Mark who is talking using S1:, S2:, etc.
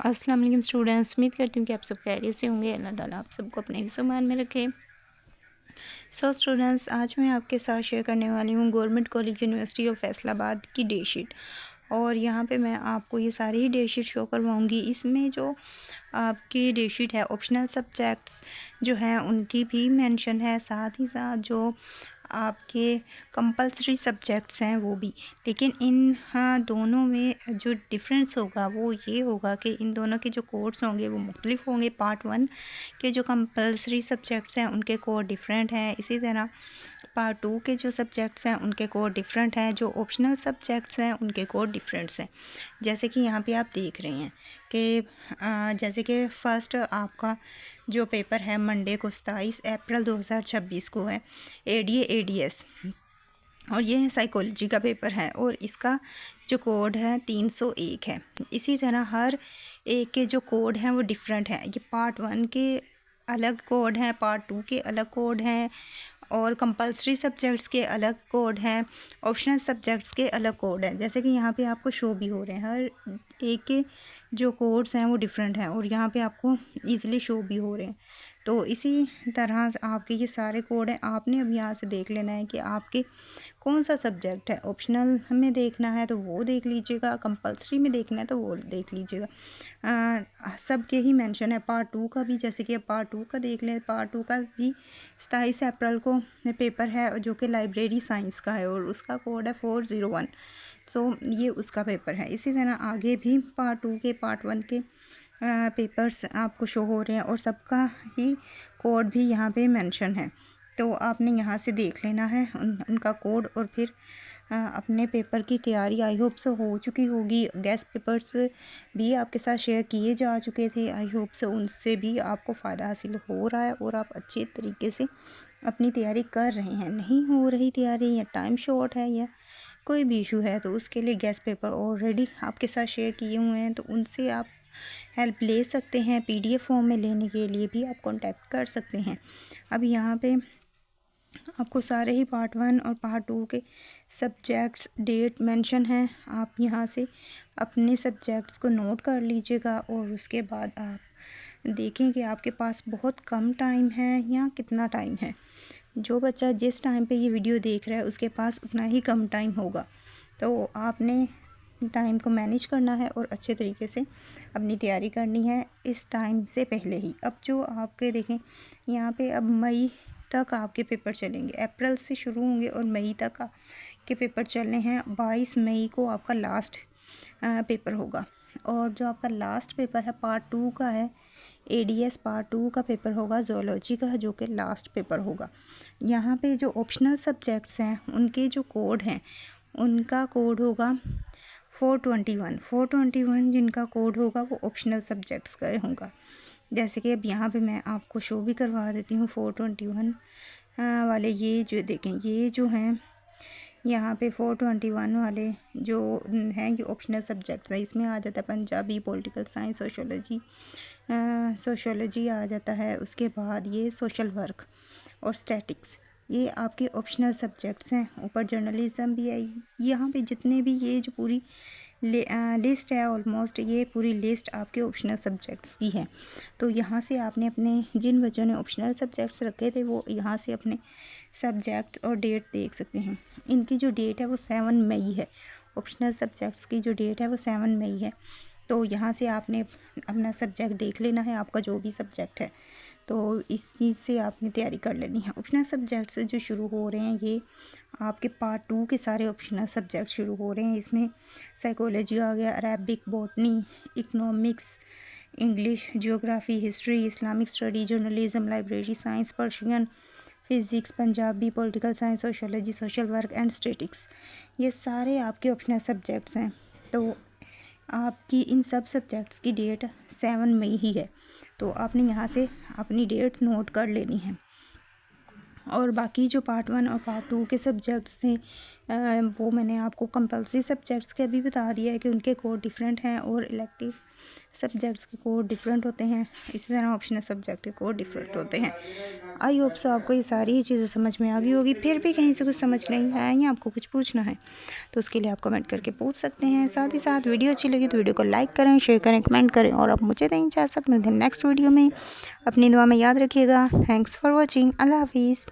S1: अस्सलाम वालेकुम स्टूडेंट्स, उम्मीद करती हूँ कि आप सब खैरियत से होंगे। अल्लाह ताला आप सबको अपने हिफ्ज़-ओ-मान में रखे। स्टूडेंट्स, आज मैं आपके साथ शेयर करने वाली हूँ government college university of Faisalabad की डेटशीट। और यहाँ पे मैं आपको ये सारी ही डेटशीट शो करवाऊँगी। इसमें जो आपकी डेटशीट है ऑप्शनल सब्जेक्ट्स जो हैं उनकी भी मेंशन है, साथ ही साथ जो आपके कंपलसरी सब्जेक्ट्स हैं वो भी। लेकिन इन दोनों में जो डिफरेंस होगा वो ये होगा कि इन दोनों के जो कोड्स होंगे वो मुख्तलिफ होंगे। पार्ट 1 के जो कंपलसरी सब्जेक्ट्स हैं उनके कोड डिफरेंट हैं, इसी तरह पार्ट 2 के जो सब्जेक्ट्स हैं उनके कोड डिफरेंट हैं, जो ऑप्शनल सब्जेक्ट्स हैं उनके कोड डिफरेंट्स हैं। जैसे कि यहाँ पे आप देख रहे हैं कि जैसे कि फ़र्स्ट आपका जो पेपर है मंडे को 27 अप्रैल 2026 को है एडीए-एडीएस, और ये है साइकोलॉजी का पेपर है और इसका जो कोड है 301 है। इसी तरह हर एक के जो कोड हैं वो डिफरेंट हैं। ये पार्ट 1 के अलग कोड हैं, पार्ट 2 के अलग कोड हैं, और कंपलसरी सब्जेक्ट्स के अलग कोड हैं, ऑप्शनल सब्जेक्ट्स के अलग कोड हैं। जैसे कि यहाँ पे आपको शो भी हो रहे हैं, हर एक के जो कोड्स हैं वो डिफरेंट हैं और यहाँ पे आपको ईज़िली शो भी हो रहे हैं। तो इसी तरह आपके ये सारे कोड हैं। आपने अब यहाँ से देख लेना है कि आपके कौन सा सब्जेक्ट है। ऑप्शनल में देखना है तो वो देख लीजिएगा, कंपलसरी में देखना है तो वो देख लीजिएगा। सब के ही मेंशन है। पार्ट 2 का भी, जैसे कि अब पार्ट 2 का देख लें, पार्ट 2 का भी 27 अप्रैल को पेपर है जो कि लाइब्रेरी साइंस का है और उसका कोड है 401। सो ये उसका पेपर है। इसी तरह आगे भी पार्ट 2 के पार्ट 1 के पेपर्स आपको शो हो रहे हैं और सबका ही कोड भी यहाँ पे मेंशन है। तो आपने यहाँ से देख लेना है उनका कोड और फिर अपने पेपर की तैयारी आई होप से हो चुकी होगी। गेस्ट पेपर्स भी आपके साथ शेयर किए जा चुके थे, आई होप से उनसे भी आपको फ़ायदा हासिल हो रहा है और आप अच्छे तरीके से अपनी तैयारी कर रहे हैं। नहीं हो रही तैयारी या टाइम शॉर्ट है या कोई भी इशू है तो उसके लिए गेस्ट पेपर ऑलरेडी आपके साथ शेयर किए हुए हैं, तो उनसे आप हेल्प ले सकते हैं। पीडीएफ फॉर्म में लेने के लिए भी आप कांटेक्ट कर सकते हैं। अब यहाँ पे आपको सारे ही पार्ट 1 और पार्ट 2 के सब्जेक्ट्स डेट मेंशन है। आप यहाँ से अपने सब्जेक्ट्स को नोट कर लीजिएगा और उसके बाद आप देखें कि आपके पास बहुत कम टाइम है या कितना टाइम है। जो बच्चा जिस टाइम पे ये वीडियो देख रहा है उसके पास उतना ही कम टाइम होगा, तो आपने टाइम को मैनेज करना है और अच्छे तरीके से अपनी तैयारी करनी है इस टाइम से पहले ही। अब जो आपके देखें यहाँ पे अब मई तक आपके पेपर चलेंगे, अप्रैल से शुरू होंगे और मई तक आपके पेपर चलने हैं। 22 मई को आपका लास्ट पेपर होगा और जो आपका लास्ट पेपर है पार्ट 2 का है एडीएस पार्ट 2 का पेपर होगा ज़ूलॉजी का, जो कि लास्ट पेपर होगा। यहाँ पे जो ऑप्शनल सब्जेक्ट्स हैं उनके जो कोड हैं उनका कोड होगा 421 जिनका कोड होगा वो ऑप्शनल सब्जेक्ट्स का होगा। जैसे कि अब यहाँ पे मैं आपको शो भी करवा देती हूँ 421 वाले। ये जो देखें ये जो हैं यहाँ पे 421 वाले जो हैं ये ऑप्शनल सब्जेक्ट्स हैं। इसमें आ जाता है पंजाबी, पॉलिटिकल साइंस, सोशोलॉजी आ जाता है। उसके बाद ये सोशल वर्क और स्टैटिक्स, ये आपके ऑप्शनल सब्जेक्ट्स हैं। ऊपर जर्नलिज़म भी है। यहाँ पे जितने भी ये जो पूरी लिस्ट है ऑलमोस्ट ये पूरी लिस्ट आपके ऑप्शनल सब्जेक्ट्स की है। तो यहाँ से आपने अपने जिन बच्चों ने ऑप्शनल सब्जेक्ट्स रखे थे वो यहाँ से अपने सब्जेक्ट और डेट देख सकते हैं। इनकी जो डेट है वो 7 मई है। ऑप्शनल सब्जेक्ट्स की जो डेट है वो 7 मई है। तो यहाँ से आपने अपना सब्जेक्ट देख लेना है, आपका जो भी सब्जेक्ट है, तो इस चीज़ से आपने तैयारी कर लेनी है। ऑप्शनल सब्जेक्ट्स जो शुरू हो रहे हैं ये आपके पार्ट 2 के सारे ऑप्शनल सब्जेक्ट शुरू हो रहे हैं। इसमें साइकोलॉजी आ गया, Arabic, botany, economics, English, geography, history, Islamic study, journalism, library science, Persian, physics, Punjabi, political science, sociology, social work and statics, ये सारे आपके ऑप्शनल सब्जेक्ट्स हैं। तो आपकी इन सब सब्जेक्ट्स की डेट 7 मई ही है। तो आपने यहाँ से अपनी डेट नोट कर लेनी है। और बाकी जो पार्ट 1 और पार्ट 2 के सब्जेक्ट्स थे वो मैंने आपको कंपलसरी सब्जेक्ट्स के अभी बता दिया है कि उनके कोड डिफरेंट हैं और इलेक्टिव सब्जेक्ट्स के कोड डिफरेंट होते हैं, इसी तरह ऑप्शनल सब्जेक्ट के कोड डिफरेंट होते हैं। आई होप सो आपको ये सारी चीज़ें समझ में आ गई होगी। फिर भी कहीं से कुछ समझ नहीं आया या आपको कुछ पूछना है तो उसके लिए आप कमेंट करके पूछ सकते हैं। साथ ही साथ वीडियो अच्छी लगी तो वीडियो को लाइक करें, शेयर करें, कमेंट करें और आप मुझे दें इजाज़त। मिलते हैं नेक्स्ट वीडियो में। अपनी दुआ में याद रखिएगा। Thanks for watching. अल्लाह हाफिज़।